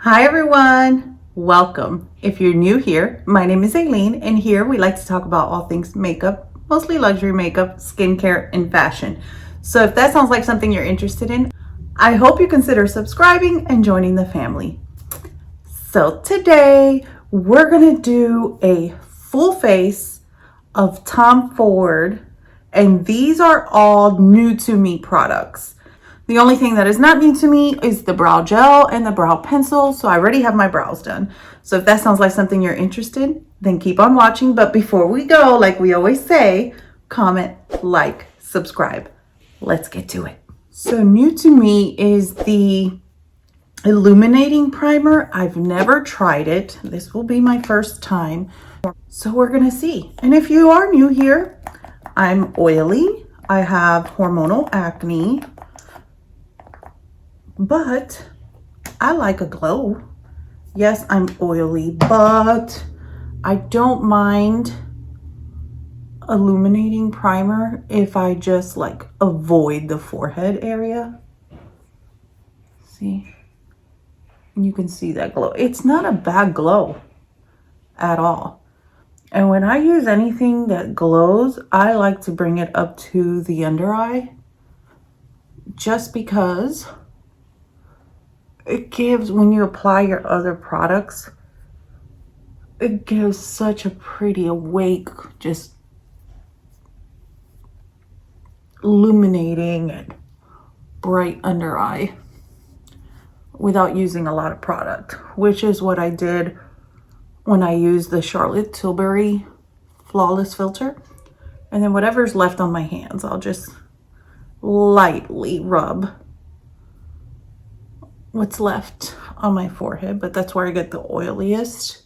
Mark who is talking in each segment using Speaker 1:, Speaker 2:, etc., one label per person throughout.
Speaker 1: Hi everyone, welcome. If you're new here, my name is Aileen, and here we like to talk about all things makeup, mostly luxury makeup, skincare, and fashion. So if that sounds like something you're interested in, I hope you consider subscribing and joining the family. So today we're gonna do a full face of Tom Ford, and these are all new to me products. The only thing that is not new to me is the brow gel and the brow pencil. So I already have my brows done. So if that sounds like something you're interested in, then keep on watching. But before we go, like we always say, comment, like, subscribe. Let's get to it. So new to me is the illuminating primer. I've never tried it. This will be my first time. So we're gonna see. And if you are new here, I'm oily. I have hormonal acne. But I like a glow. Yes, I'm oily, but I don't mind illuminating primer if I just like avoid the forehead area. See? And you can see that glow. It's not a bad glow at all. And when I use anything that glows, I like to bring it up to the under eye just because it gives, when you apply your other products, it gives such a pretty awake, just illuminating and bright under eye without using a lot of product, which is what I did when I used the Charlotte Tilbury Flawless Filter. And then whatever's left on my hands, I'll just lightly rub what's left on my forehead, but that's where I get the oiliest.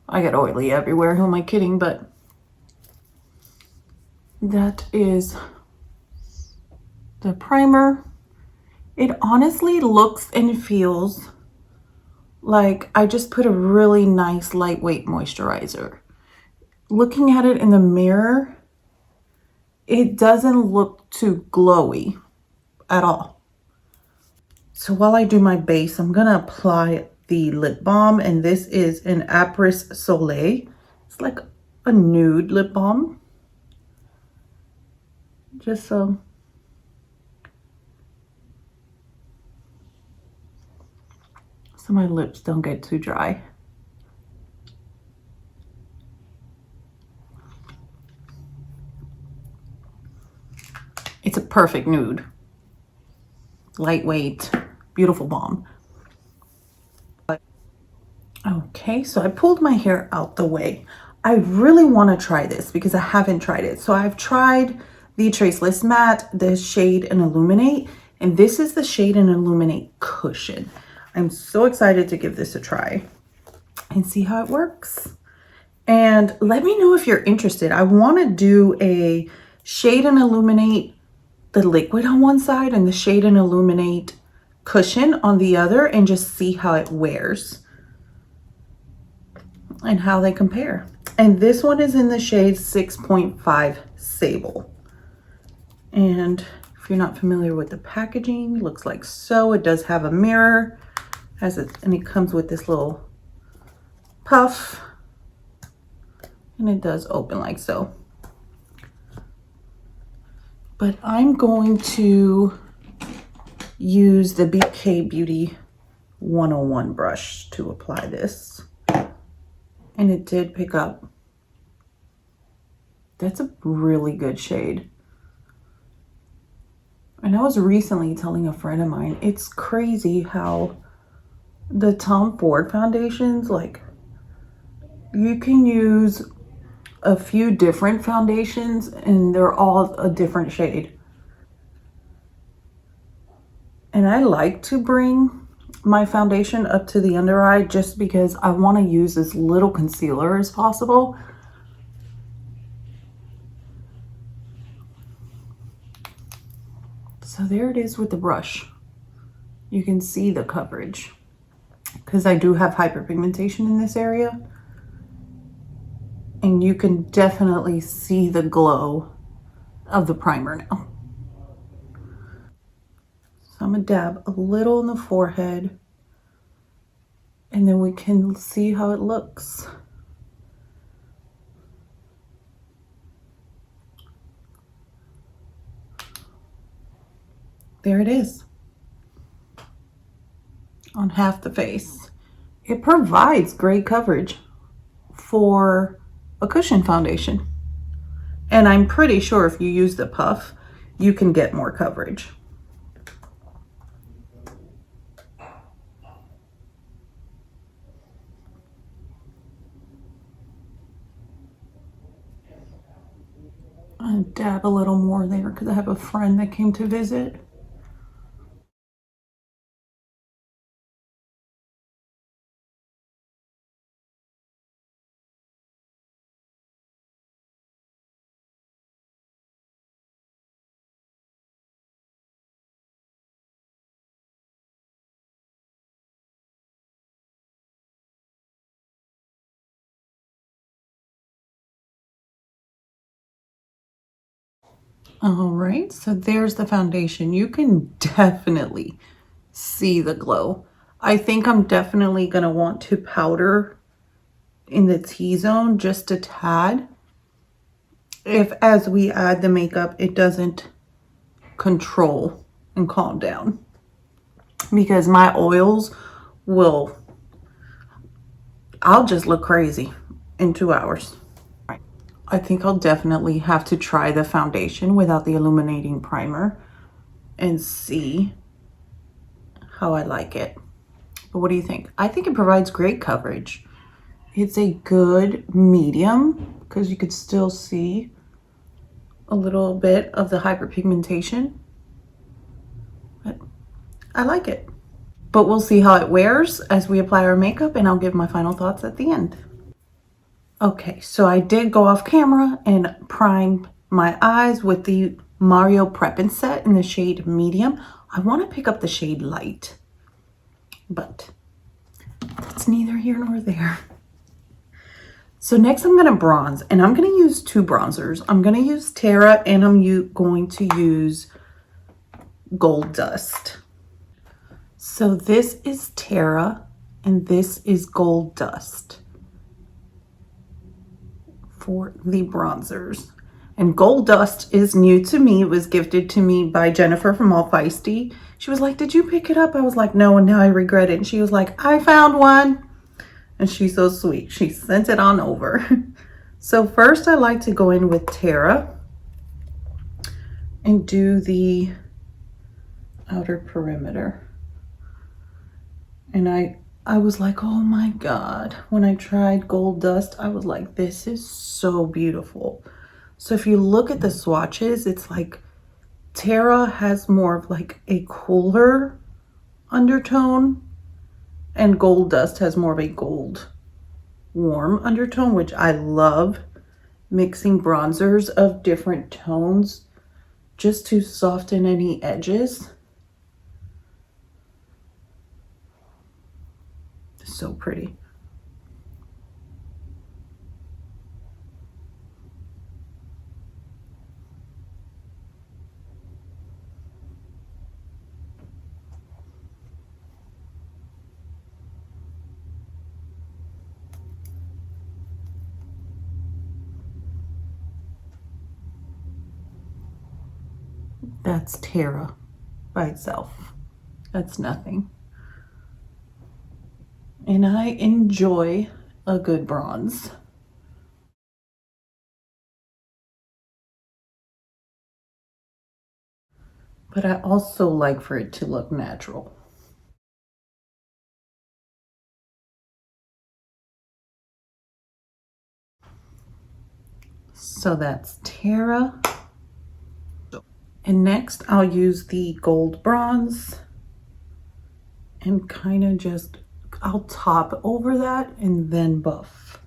Speaker 1: I get oily everywhere, who am I kidding? But that is the primer. It honestly looks and feels like I just put a really nice lightweight moisturizer. Looking at it in the mirror, it doesn't look too glowy at all. So while I do my base, I'm gonna apply the lip balm, and this is an Apres Soleil. It's like a nude lip balm. Just so my lips don't get too dry. It's a perfect nude. Lightweight, beautiful balm. Okay, so I pulled my hair out the way. I really want to try this because I haven't tried it. So I've tried the Traceless Matte, the Shade and Illuminate, and this is the Shade and Illuminate Cushion. I'm so excited to give this a try and see how it works. And let me know if you're interested. I want to do a Shade and Illuminate, the liquid on one side, and the Shade and Illuminate cushion on the other, and just see how it wears and how they compare. And this one is in the shade 6.5 Sable. And if you're not familiar with the packaging, it looks like so. It does have a mirror, and it comes with this little puff, and it does open like so. But I'm going to use the BK Beauty 101 brush to apply this. And it did pick up. That's a really good shade. And I was recently telling a friend of mine, it's crazy how the Tom Ford foundations, like, you can use a few different foundations and they're all a different shade. And I like to bring my foundation up to the under eye just because I want to use as little concealer as possible. So there it is with the brush. You can see the coverage because I do have hyperpigmentation in this area. And you can definitely see the glow of the primer now. So I'm gonna dab a little on the forehead and then we can see how it looks. There it is on half the face. It provides great coverage for a cushion foundation. And I'm pretty sure if you use the puff, you can get more coverage. I dab a little more there because I have a friend that came to visit. All right, so there's the foundation. You can definitely see the glow. I think I'm definitely going to want to powder in the T-zone just a tad. If as we add the makeup, it doesn't control and calm down. Because my oils I'll just look crazy in 2 hours. I think I'll definitely have to try the foundation without the illuminating primer and see how I like it. But what do you think? I think it provides great coverage. It's a good medium because you could still see a little bit of the hyperpigmentation. But I like it. But we'll see how it wears as we apply our makeup, and I'll give my final thoughts at the end. Okay, so I did go off camera and prime my eyes with the Mario Prep and Set in the shade medium. I want to pick up the shade light, but that's neither here nor there. So next I'm going to bronze, and I'm going to use two bronzers. I'm going to use Terra, and I'm going to use Gold Dust. So this is Terra, and this is Gold Dust for the bronzers. And Gold Dust is new to me. It was gifted to me by Jennifer from All Feisty. She was like, did you pick it up? I was like, no, and now I regret it. And she was like, I found one. And she's so sweet. She sent it on over. So first I like to go in with Terra and do the outer perimeter. And I was like, oh my God. When I tried Gold Dust, I was like, this is so beautiful. So if you look at the swatches, it's like Terra has more of like a cooler undertone, and Gold Dust has more of a gold warm undertone, which I love mixing bronzers of different tones just to soften any edges. So pretty. That's Terra by itself. That's nothing. And I enjoy a good bronze. But I also like for it to look natural. So that's Terra. And next I'll use the gold bronze and kind of just, I'll top over that and then buff.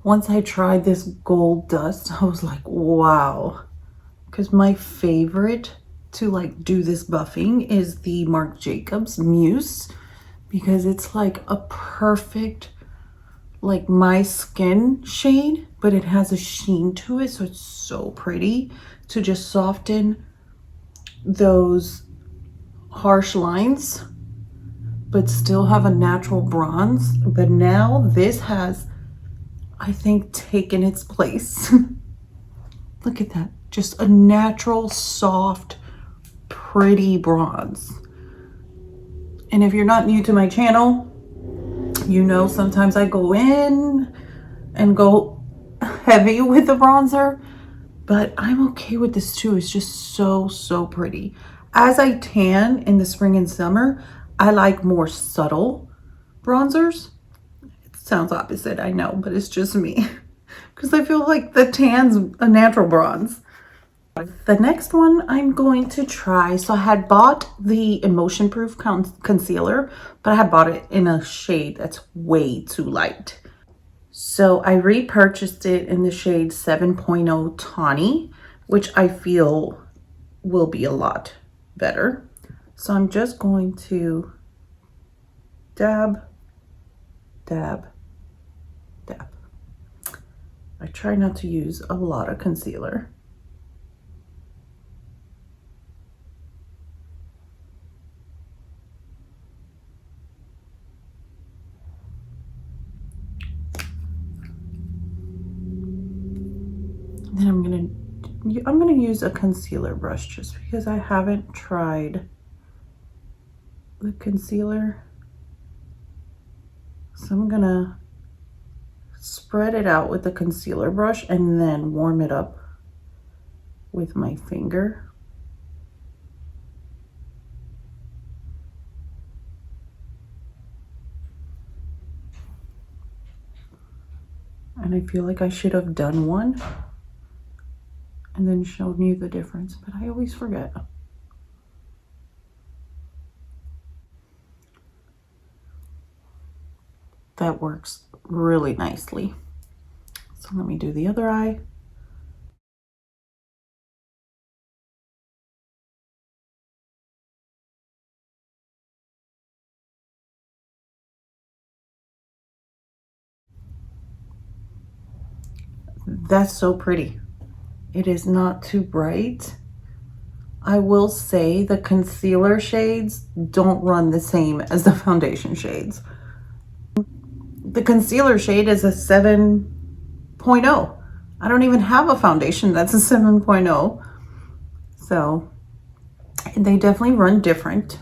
Speaker 1: Once I tried this Gold Dust, I was like, wow. Because my favorite to like do this buffing is the Marc Jacobs Mousse, because it's like a perfect like my skin shade, but it has a sheen to it, so it's so pretty to just soften those harsh lines but still have a natural bronze. But now this has, I think, taken its place. Look at that, just a natural, soft, pretty bronze. And if you're not new to my channel, you know sometimes I go in and go heavy with the bronzer, but I'm okay with this too. It's just so pretty. As I tan in the spring and summer, I like more subtle bronzers. It sounds opposite, I know, but it's just me. Because I feel like the tan's a natural bronze. The next one I'm going to try, so I had bought the Emotion Proof concealer, but I had bought it in a shade that's way too light. So I repurchased it in the shade 7.0 Tawny, which I feel will be a lot better. So I'm just going to dab, dab, dab. I try not to use a lot of concealer. Then I'm gonna use a concealer brush just because I haven't tried the concealer. So I'm gonna spread it out with the concealer brush and then warm it up with my finger. And I feel like I should have done one and then shown you the difference, but I always forget. That works really nicely. So let me do the other eye. That's so pretty. It is not too bright. I will say the concealer shades don't run the same as the foundation shades. The concealer shade is a 7.0. I don't even have a foundation that's a 7.0. So they definitely run different.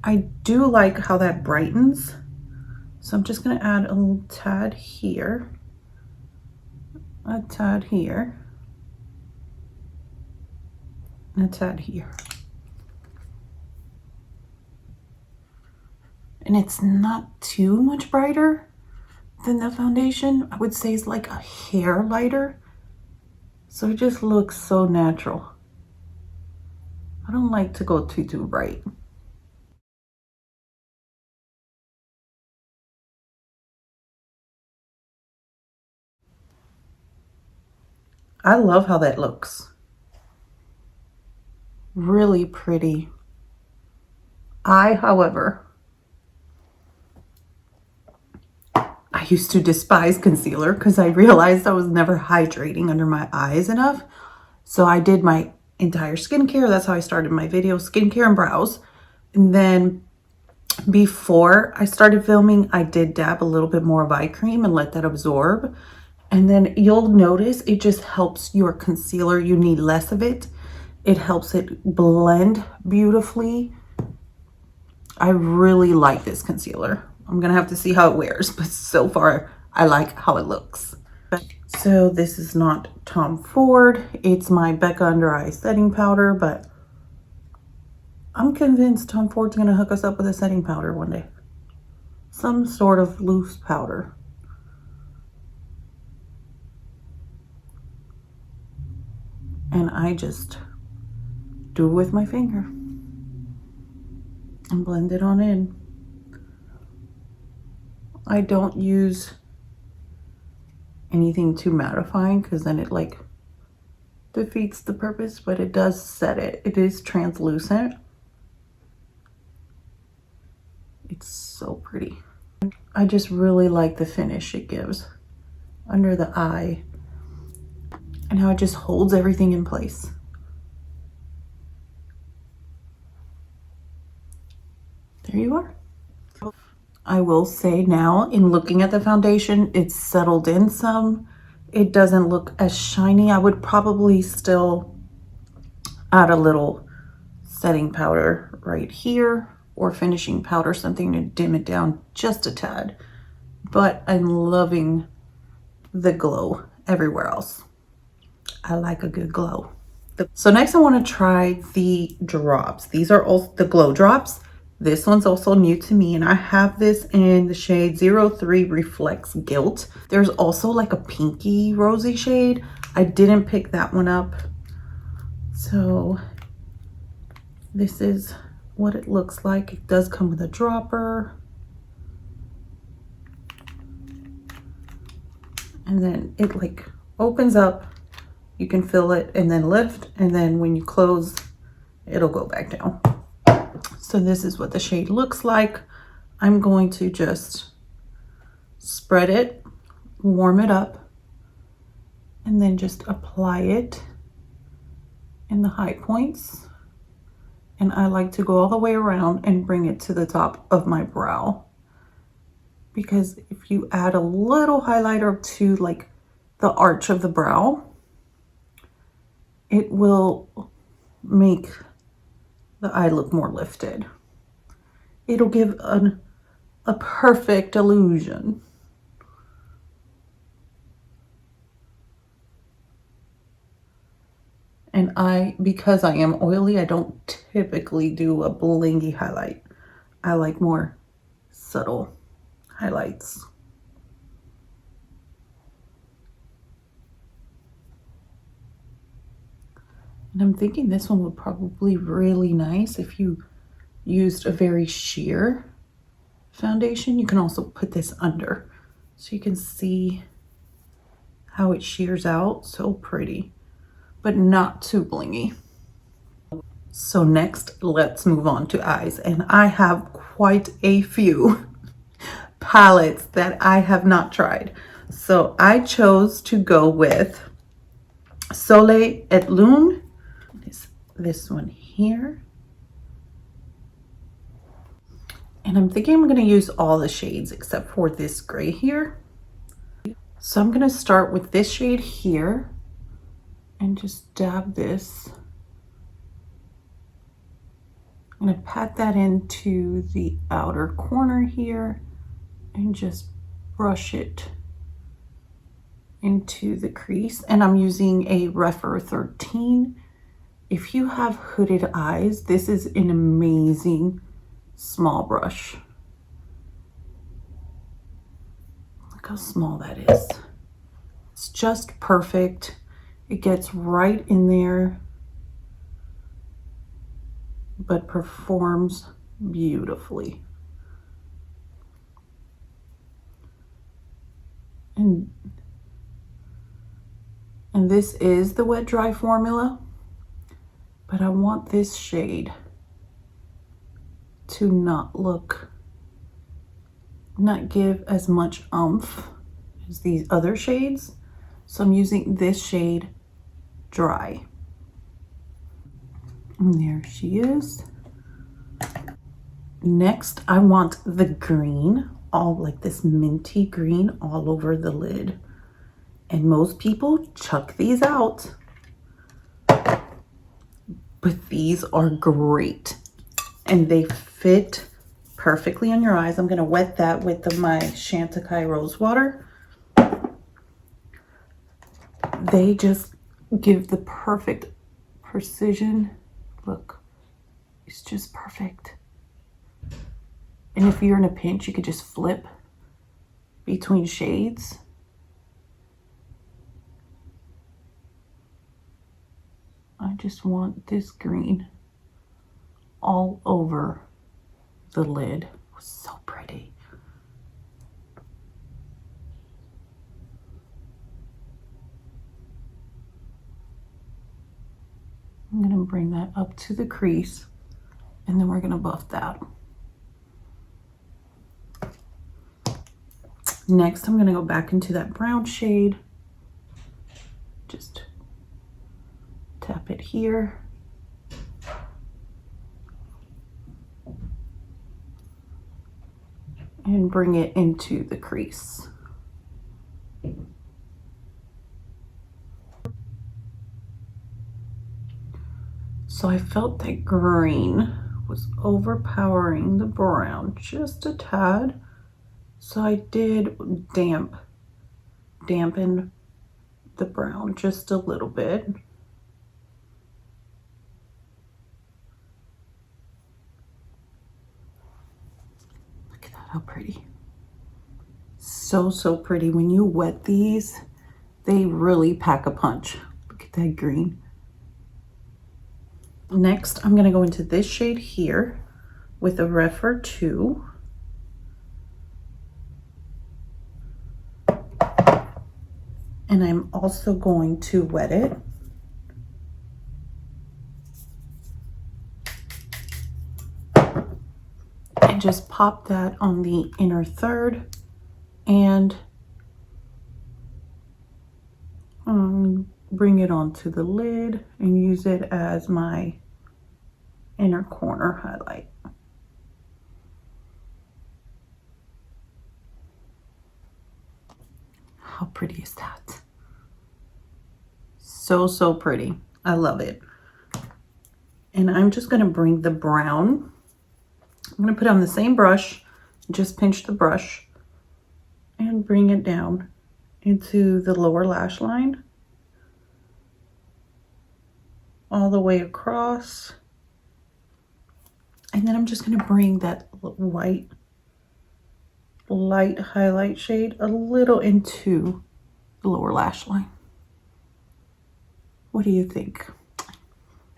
Speaker 1: I do like how that brightens. So I'm just gonna add a little tad here, a tad here, and a tad here. And it's not too much brighter than the foundation. I would say it's like a hair lighter. So it just looks so natural. I don't like to go too bright. I love how that looks. Really pretty. However, I used to despise concealer because I realized I was never hydrating under my eyes enough. So I did my entire skincare. That's how I started my video, skincare and brows. And then before I started filming, I did dab a little bit more of eye cream and let that absorb. And then you'll notice it just helps your concealer. You need less of it. It helps it blend beautifully. I really like this concealer. I'm gonna have to see how it wears, but so far I like how it looks. So this is not Tom Ford. It's my Becca Under Eye setting powder, but I'm convinced Tom Ford's gonna hook us up with a setting powder one day. Some sort of loose powder. And I just do it with my finger and blend it on in. I don't use anything too mattifying because then it like defeats the purpose, but it does set it. It is translucent. It's so pretty. I just really like the finish it gives under the eye and how it just holds everything in place. There you are. I will say now, in looking at the foundation, it's settled in some. It doesn't look as shiny. I would probably still add a little setting powder right here or finishing powder, something to dim it down just a tad. But I'm loving the glow everywhere else. I like a good glow. So next I want to try the drops. These are also the glow drops. This one's also new to me, and I have this in the shade 03 Reflects Guilt. There's also like a pinky rosy shade. I didn't pick that one up. So this is what it looks like. It does come with a dropper. And then it like opens up. You can fill it and then lift. And then when you close, it'll go back down. So this is what the shade looks like. I'm going to just spread it, warm it up, and then just apply it in the high points. And I like to go all the way around and bring it to the top of my brow. Because if you add a little highlighter to like the arch of the brow, it will make the eye look more lifted. It'll give a perfect illusion. And because I am oily, I don't typically do a blingy highlight. I like more subtle highlights. And I'm thinking this one would probably be really nice if you used a very sheer foundation. You can also put this under so you can see how it shears out. So pretty, but not too blingy. So next, let's move on to eyes. And I have quite a few palettes that I have not tried. So I chose to go with Soleil et Lune. This one here. And I'm thinking I'm going to use all the shades except for this gray here. So I'm going to start with this shade here and just dab this. I'm going to pat that into the outer corner here and just brush it into the crease. And I'm using a Refer 13. If you have hooded eyes, this is an amazing small brush. Look how small that is. It's just perfect. It gets right in there, but performs beautifully. And this is the wet dry formula. But I want this shade to not give as much oomph as these other shades. So I'm using this shade dry. And there she is. Next, I want the green, all like this minty green all over the lid. And most people chuck these out. But these are great and they fit perfectly on your eyes. I'm going to wet that with my Chantecaille Rose Water. They just give the perfect precision. Look, it's just perfect. And if you're in a pinch, you could just flip between shades. I just want this green all over the lid. It's so pretty. I'm going to bring that up to the crease and then we're going to buff that. Next, I'm going to go back into that brown shade. Just tap it here. And bring it into the crease. So I felt that green was overpowering the brown just a tad. So I did dampen the brown just a little bit. Look at that, how pretty. So pretty. When you wet these, they really pack a punch. Look at that green. Next, I'm going to go into this shade here with a Refer 2. And I'm also going to wet it. And just pop that on the inner third and bring it onto the lid and use it as my inner corner highlight. How pretty is that? So pretty. I love it. And I'm just going to bring the brown. I'm going to put it on the same brush, just pinch the brush and bring it down into the lower lash line, all the way across. And then I'm just going to bring that white light highlight shade a little into the lower lash line. What do you think?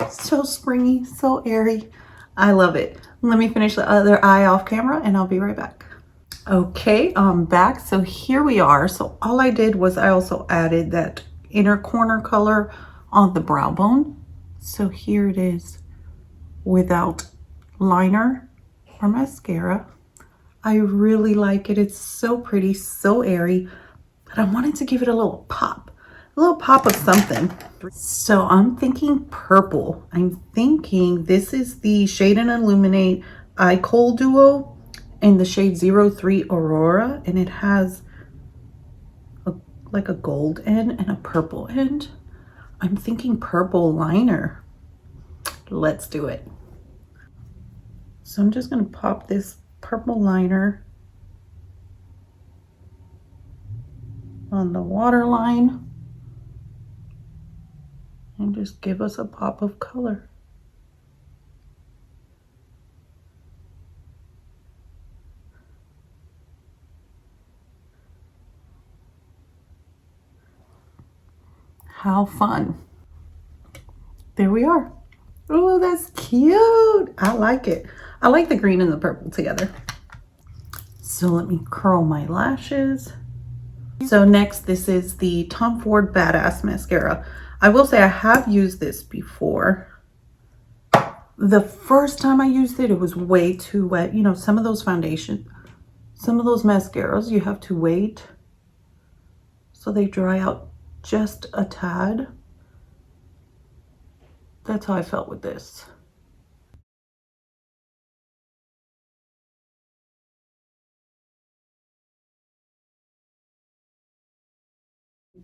Speaker 1: So springy, so airy. I love it. Let me finish the other eye off camera and I'll be right back. Okay, I'm back. So here we are. So all I did was I also added that inner corner color on the brow bone. So here it is without liner or mascara. I really like it. It's so pretty, so airy, but I wanted to give it a little pop of something. So I'm thinking purple. I'm thinking this is the Shade and Illuminate Eye Kohl Duo in the shade 03 Aurora, and it has like a gold end and a purple end. I'm thinking purple liner. Let's do it. So I'm just going to pop this purple liner on the waterline and just give us a pop of color. How fun. There we are. Oh, that's cute. I like it. I like the green and the purple together. So let me curl my lashes. So next, this is the Tom Ford Badass Mascara. I will say I have used this before. The first time I used it, it was way too wet. You know, some of those foundation, some of those mascaras, you have to wait so they dry out just a tad. That's how I felt with this.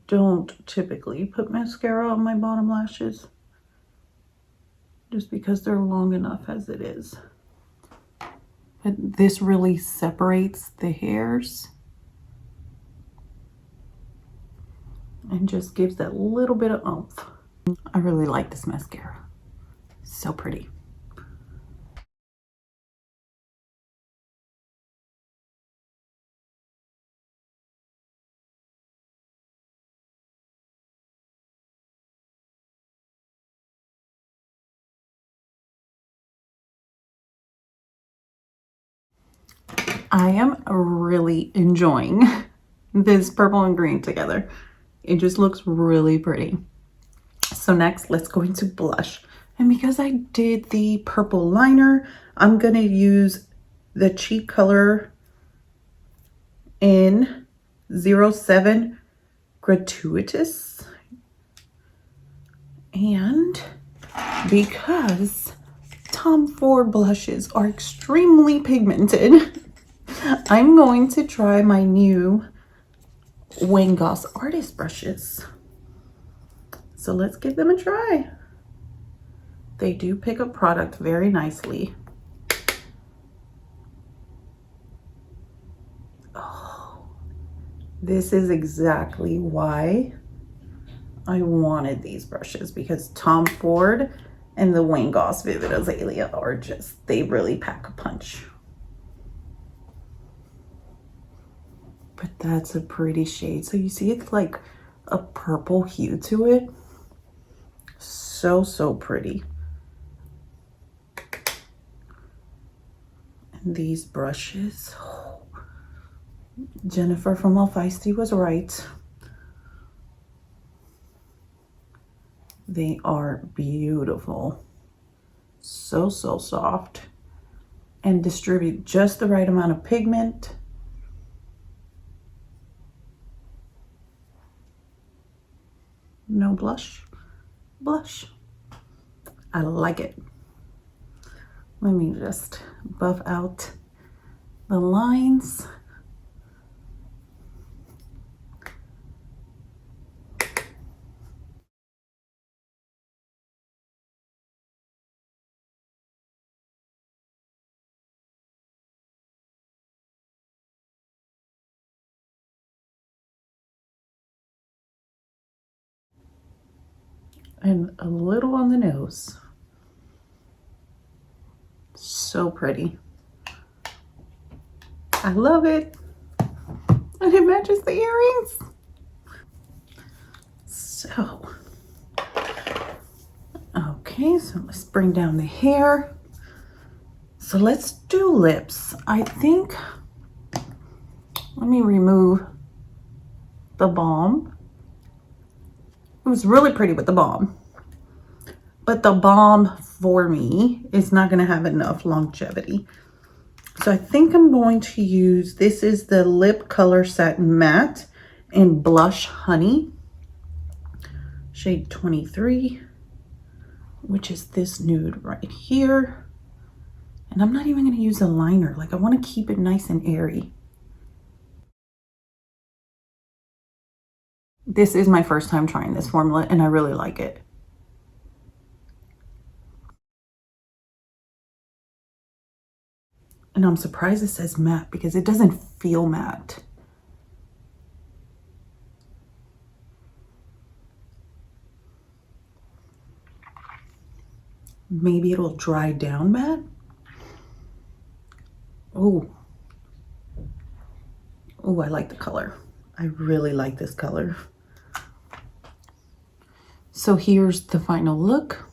Speaker 1: Don't typically put mascara on my bottom lashes just because they're long enough as it is. But this really separates the hairs and just gives that little bit of oomph. I really like this mascara. So pretty. I am really enjoying this purple and green together. It just looks really pretty. So next, let's go into blush. And because I did the purple liner, I'm going to use the cheek color in 07 Gratuitous. And because Tom Ford blushes are extremely pigmented, I'm going to try my new Wayne Goss Artist brushes. So let's give them a try. They do pick up product very nicely. Oh, this is exactly why I wanted these brushes, because Tom Ford and the Wayne Goss Vivid Azalea are just, they really pack a punch. But that's a pretty shade. So you see it's like a purple hue to it. So, so pretty. And these brushes, oh, Jennifer from All Feisty was right. They are beautiful. So, so soft. And distribute just the right amount of pigment. No blush. Blush. I like it. Let me just buff out the lines. And a little on the nose. So pretty. I love it. And it matches the earrings. So, okay, so let's bring down the hair. So let's do lips. I think, let me remove the balm. It was really pretty with the balm. But the balm for me is not going to have enough longevity. So I think I'm going to use, this is the Lip Color Satin Matte in Blush Honey. Shade 23, which is this nude right here. And I'm not even going to use a liner. Like, I want to keep it nice and airy. This is my first time trying this formula, and I really like it. And I'm surprised it says matte because it doesn't feel matte. Maybe it'll dry down matte. Oh. Oh, I like the color. I really like this color. So here's the final look.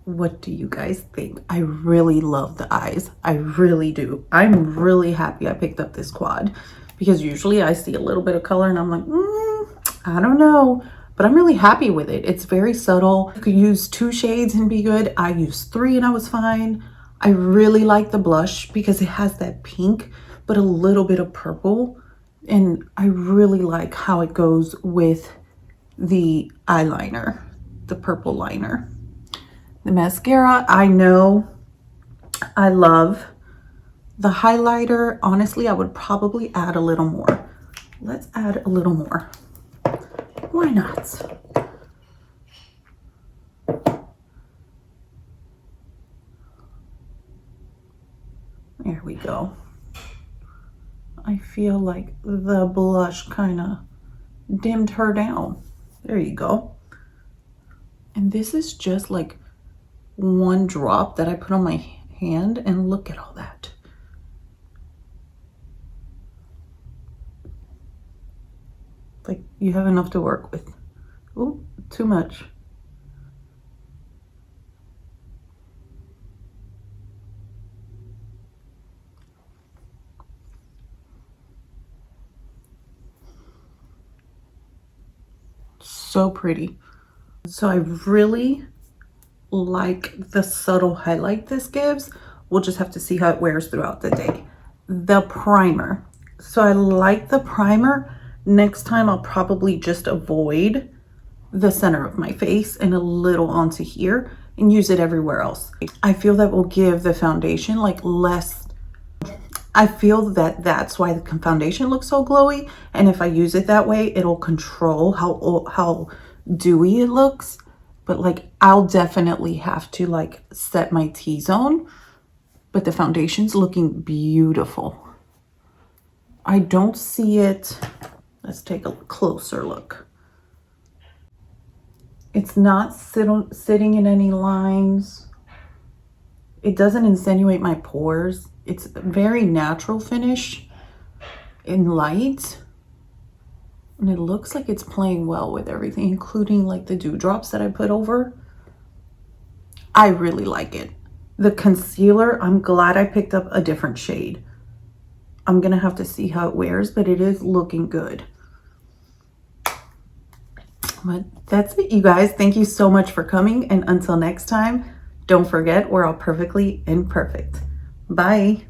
Speaker 1: What do you guys think? I really love the eyes. I really do. I'm really happy I picked up this quad, because usually I see a little bit of color and I'm like, I don't know. But I'm really happy with it. It's very subtle. You could use 2 shades and be good. I used 3 and I was fine. I really like the blush because it has that pink, but a little bit of purple. And I really like how it goes with the eyeliner, the purple liner. The mascara, I know I love. The highlighter, honestly, I would probably add a little more. Let's add a little more. Why not? There we go. I feel like the blush kind of dimmed her down. There you go. And this is just like 1 drop that I put on my hand, and look at all that. Like, you have enough to work with. Oh, too much. So pretty. So I really like the subtle highlight this gives. We'll just have to see how it wears throughout the day. the primer. So I like the primer. Next time I'll probably just avoid the center of my face and a little onto here and use it everywhere else. I feel that will give the foundation like less. I feel that that's why the foundation looks so glowy, and if I use it that way, it'll control how dewy it looks. But like, I'll definitely have to like set my T-zone, but the foundation's looking beautiful. I don't see it. Let's take a closer look. It's not sitting in any lines. It doesn't insinuate my pores. It's a very natural finish in light. And it looks like it's playing well with everything, including like the dewdrops that I put over. I really like it. The concealer, I'm glad I picked up a different shade. I'm gonna have to see how it wears, but it is looking good. But that's it, you guys. Thank you so much for coming. And until next time, don't forget, we're all perfectly imperfect. Bye.